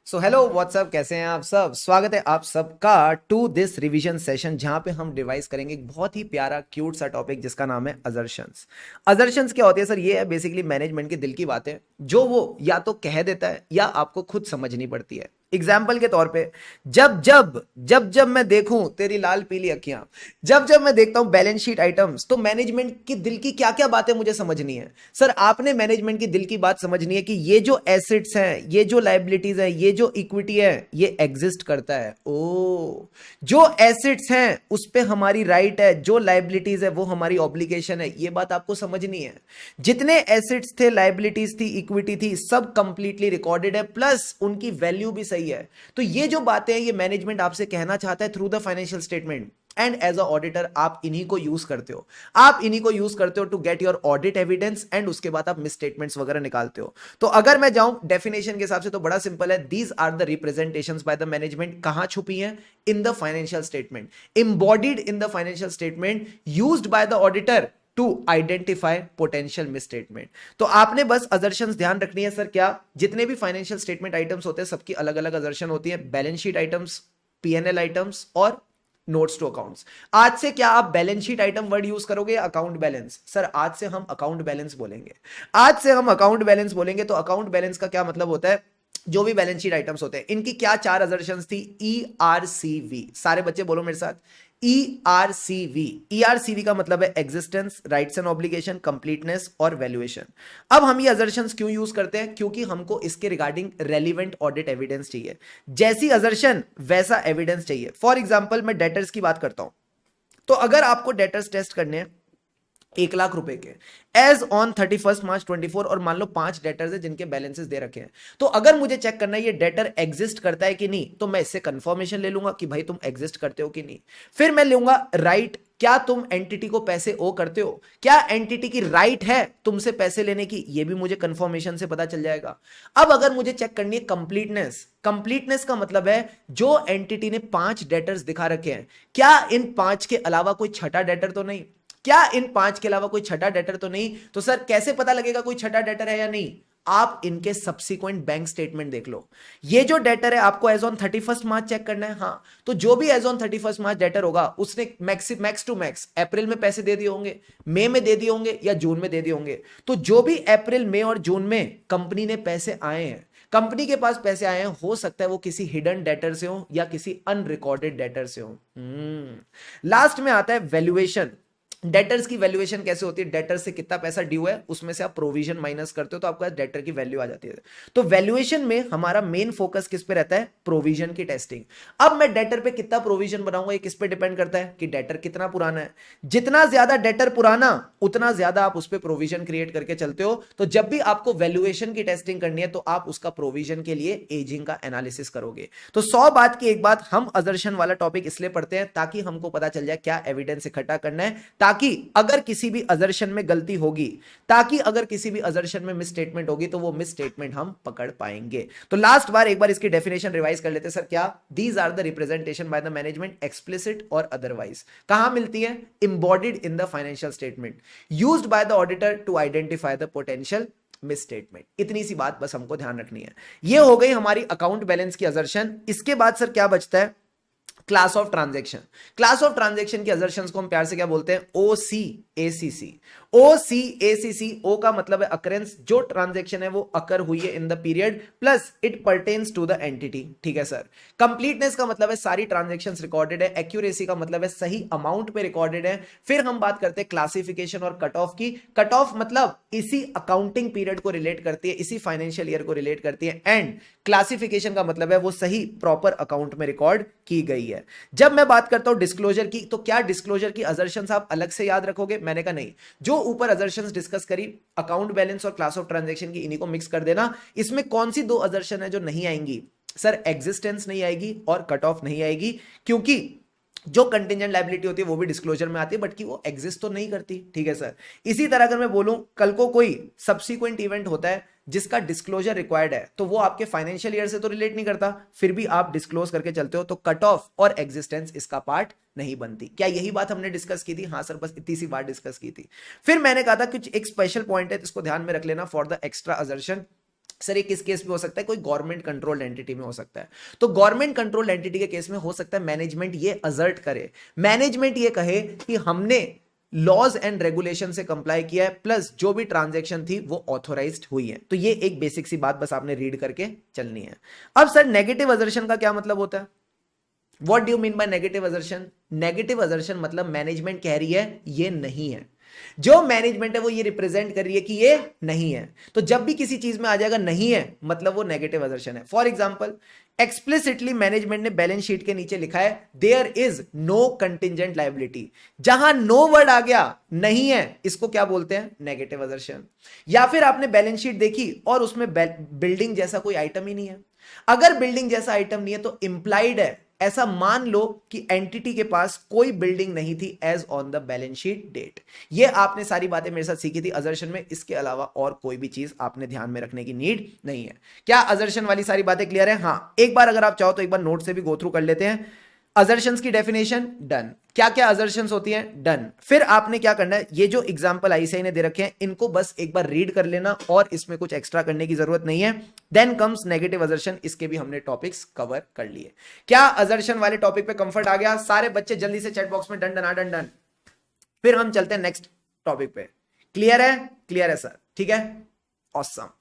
So hello what's up, कैसे हैं आप सब। स्वागत है आप सबका टू दिस रिवीजन सेशन, जहां पे हम रिवाइज करेंगे एक बहुत ही प्यारा क्यूट सा टॉपिक जिसका नाम है अजर्शंस। अजर्शंस क्या होती है सर? ये है बेसिकली मैनेजमेंट के दिल की बातें जो वो या तो कह देता है या आपको खुद समझनी पड़ती है। एग्जाम्पल के तौर पे, जब जब मैं देखूं तेरी लाल पीली अखियां, जब जब मैं देखता हूं बैलेंस शीट आइटम्स, तो मैनेजमेंट की दिल की क्या क्या बातें मुझे समझनी है। सर आपने मैनेजमेंट की दिल की बात समझनी है कि ये जो एसेट्स हैं, ये जो लाइबिलिटीज है, ये जो इक्विटी है, ये एग्जिस्ट करता है। ओ, जो एसेट्स हैं उस पे हमारी राइट है, जो लाइबिलिटीज है वो हमारी ऑब्लिगेशन है। ये बात आपको समझनी है। जितने एसेट्स थे, लाइबिलिटीज थी, इक्विटी थी, सब कंप्लीटली रिकॉर्डेड है, प्लस उनकी वैल्यू भी सही है। तो ये जो बातें हैं ये मैनेजमेंट आपसे कहना चाहता है through the financial statement. And as a auditor आप इन्हीं को यूज करते हो। आप इन्हीं को यूज करते हो to get your audit evidence, and उसके बाद आप मिस स्टेटमेंट्स वगैरह निकालते हो। तो अगर मैं जाऊं डेफिनेशन के हिसाब से तो बड़ा सिंपल है, these are the representations by the management. कहां छुपी हैं? In the financial statement, embodied in the financial statement, used by the auditor to identify potential misstatement. तो आपने बस अजर्शंस ध्यान रखनी है सर। क्या? जितने भी फाइनेंशियल स्टेटमेंट आइटम्स होते हैं सबकी अलग अलग अजर्शन होती है। Balance sheet items, PNL items और नोट्स टू अकाउंट्स। आज से क्या आप balance sheet item word use करोगे या अकाउंट बैलेंस? सर आज से हम अकाउंट बैलेंस बोलेंगे। आज से हम अकाउंट बैलेंस बोलेंगे। तो अकाउंट बैलेंस का क्या मतलब होता है? जो भी बैलेंस शीट आइटम्स होते हैं इनकी क्या चार अजर्शंस थी? ईआरसीवी। सारे बच्चे बोलो मेरे साथ, ईआरसीवी। ईआरसीवी का मतलब है existence, rights and obligation, completeness और वैल्यूएशन। अब हम ये अजर्शंस क्यों यूज करते हैं? क्योंकि हमको इसके रिगार्डिंग रेलिवेंट ऑडिट एविडेंस चाहिए। जैसी अजर्शन वैसा एविडेंस चाहिए। फॉर एग्जाम्पल मैं डेटर्स की बात करता हूं, तो अगर आपको डेटर्स टेस्ट करने हैं 1 लाख रुपए के, एज ऑन 31 मार्च 24, और मान लो 5 डेटर्स है जिनके बैलेंसेस दे रखे हैं, तो अगर मुझे चेक करना है ये डेटर एग्जिस्ट करता है कि नहीं, तो मैं इससे कंफर्मेशन ले लूंगा कि भाई तुम एग्जिस्ट करते हो कि नहीं। फिर मैं लूंगा राइट, क्या तुम एंटिटी को पैसे ओ करते हो, क्या एंटिटी की राइट है तुमसे पैसे लेने की, ये भी मुझे कंफर्मेशन से पता चल जाएगा। अब अगर मुझे चेक करनी है कंप्लीटनेस, कंप्लीटनेस का मतलब है जो एंटिटी ने 5 डेटर्स दिखा रखे हैं, क्या इन 5 के अलावा कोई छठा डेटर तो नहीं, क्या इन 5 के अलावा कोई छठा डेटर तो नहीं। तो सर कैसे पता लगेगा कोई छठा डेटर है या नहीं? आप इनके सब्सिक्वेंट बैंक स्टेटमेंट देख लो। ये जो डेटर है आपको एज ऑन 31 मार्च चेक करना है। हाँ, तो जो भी एज ऑन 31 मार्च डेटर होगा उसने मैक्स टू मैक्स अप्रैल में पैसे दे दिए होंगे, मई में दे दिए होंगे या जून में दे दिए होंगे। तो जो भी अप्रैल, मई और जून में कंपनी ने पैसे आए हैं, कंपनी के पास पैसे आए हैं, हो सकता है वो किसी हिडन डेटर से हो या किसी अनरिकॉर्डेड डेटर से हो। लास्ट में आता है वैल्यूएशन। डेटर्स की वैल्यूएशन कैसे होती है? डेटर से कितना पैसा ड्यू है उसमें से आप प्रोविजन माइनस करते हो तो आपका डेटर की वैल्यू आ जाती है। तो वैल्यूएशन में हमारा मेन फोकस किस पे रहता है? प्रोविजन की टेस्टिंग। अब मैं डेटर पे कितना प्रोविजन बनाऊंगा ये किस पे डिपेंड करता है कि डेटर कितना पुराना है। जितना ज्यादा डेटर पुराना उतना ज्यादा आप उस पर प्रोविजन क्रिएट करके चलते हो। तो जब भी आपको वैल्यूएशन की टेस्टिंग करनी है तो आप उसका प्रोविजन के लिए एजिंग का एनालिसिस करोगे। तो 100 बात की एक बात, हम अजर्शन वाला टॉपिक इसलिए पढ़ते हैं ताकि हमको पता चल जाए क्या एविडेंस इकट्ठा करना है, ताकि अगर किसी भी अजर्शन में गलती होगी, ताकि अगर किसी भी अजर्शन में मिस स्टेटमेंट होगी तो वो मिस स्टेटमेंट हम पकड़ पाएंगे। तो लास्ट बार एक बार इसकी डेफिनेशन रिवाइज कर लेते हैं सर। क्या? These are the representation by the management, explicit और अदरवाइज। कहां मिलती है? Embodied in the financial statement, used by the auditor to identify the potential misstatement. इतनी सी बात बस हमको ध्यान रखनी है। ये हो गई हमारी अकाउंट बैलेंस की अजर्शन। इसके बाद सर क्या बचता है? Class of transaction. Class of transaction की अजर्शंस को हम प्यार से क्या बोलते हैं? ओसीएसीसी। ओसीएसीसी, ओ का मतलब है अकरेंस, जो ट्रांजैक्शन है वो अकर हुई है in the period, plus it pertains to the entity. ठीक है सर। कंप्लीटनेस का मतलब है सारी ट्रांजैक्शंस रिकॉर्डेड है। एक्यूरेसी का मतलब है सही अमाउंट पे रिकॉर्डेड है। फिर हम बात करते हैं क्लासिफिकेशन और कट ऑफ की। कट ऑफ मतलब इसी अकाउंटिंग पीरियड को रिलेट करती है, इसी फाइनेंशियल ईयर को रिलेट करती है। एंड क्लासिफिकेशन का मतलब है वो सही प्रॉपर अकाउंट में रिकॉर्ड की गई है। जब मैं बात करता हूं डिस्क्लोजर की, तो क्या डिस्क्लोजर की अजर्शंस आप अलग से याद रखोगे? मैंने कहा नहीं, जो ऊपर अजर्शंस डिस्कस करी अकाउंट बैलेंस और क्लास ऑफ ट्रांजैक्शन की, इन्हीं को मिक्स कर देना। इसमें कौन सी दो अजर्शन है जो नहीं आएंगी? सर एग्जिस्टेंस नहीं आएगी और कट ऑफ नहीं आएगी, क्योंकि जो कंटिजेंट लायबिलिटी होती है वो भी डिस्क्लोजर में आती है, बट कि वो एग्जिस्ट तो नहीं करती। ठीक है सर। इसी तरह अगर मैं बोलूं कल को कोई सब्सिक्वेंट इवेंट होता है जिसका डिस्क्लोजर रिक्वायर्ड है, तो वो आपके फाइनेंशियल ईयर से तो रिलेट नहीं करता, फिर भी आप डिस्क्लोज करके चलते हो, तो कट ऑफ और एग्जिस्टेंस इसका पार्ट नहीं बनती। क्या यही बात हमने डिस्कस की थी? हाँ सर, बस इतनी सी बात डिस्कस की थी। फिर मैंने कहा था कुछ एक स्पेशल पॉइंट है, इसको ध्यान में रख लेना फॉर द एक्स्ट्रा अजर्शन। सर ये किस केस में हो सकता है? कोई गवर्नमेंट कंट्रोल्ड एंटिटी में हो सकता है। तो गवर्नमेंट कंट्रोल्ड एंटिटी के केस में हो सकता है मैनेजमेंट ये असर्ट करे, मैनेजमेंट ये कहे कि हमने लॉज एंड रेगुलेशन से कंप्लाई किया है, प्लस जो भी ट्रांजैक्शन थी वो ऑथोराइज्ड हुई है। तो ये एक बेसिक सी बात बस आपने रीड करके चलनी है। अब सर नेगेटिव असर्शन का क्या मतलब होता है? What do you mean by negative assertion? Negative assertion मतलब मैनेजमेंट कह रही है ये नहीं है, जो मैनेजमेंट है वो ये रिप्रेजेंट कर रही है कि ये नहीं है। तो जब भी किसी चीज में आ जाएगा नहीं है, मतलब वो नेगेटिव असर्शन है। फॉर एग्जांपल, एक्सप्लिसिटली मैनेजमेंट ने बैलेंस शीट के नीचे लिखा है there is no contingent liability. जहां नो वर्ड आ गया, नहीं है, इसको क्या बोलते हैं? Negative assertion. या फिर आपने बैलेंस शीट देखी और उसमें बिल्डिंग जैसा कोई आइटम ही नहीं है। अगर बिल्डिंग जैसा आइटम नहीं है तो इंप्लाइड है, ऐसा मान लो कि एंटिटी के पास कोई बिल्डिंग नहीं थी as on the balance sheet date. ये आपने सारी बातें मेरे साथ सीखी थी अजर्शन में, इसके अलावा और कोई भी चीज आपने ध्यान में रखने की नीड नहीं है। क्या अजर्शन वाली सारी बातें क्लियर है? हाँ, एक बार अगर आप चाहो तो एक बार नोट से भी गो थ्रू कर लेते हैं। अजर्शंस की डेफिनेशन डन, क्या क्या अजर्शंस होती हैं डन। फिर आपने क्या करना है, ये जो एग्जांपल आईसीआई ने दे रखे हैं इनको बस एक बार रीड कर लेना और इसमें कुछ एक्स्ट्रा करने की जरूरत नहीं है। देन कम्स नेगेटिव अजर्शन, इसके भी हमने टॉपिक्स कवर कर लिए। क्या अजर्शन वाले टॉपिक पे कंफर्ट आ गया? सारे बच्चे जल्दी से चैट बॉक्स में डन डन डन डन। फिर हम चलते हैं नेक्स्ट टॉपिक पे। क्लियर है? क्लियर है सर, ठीक है, ऑसम।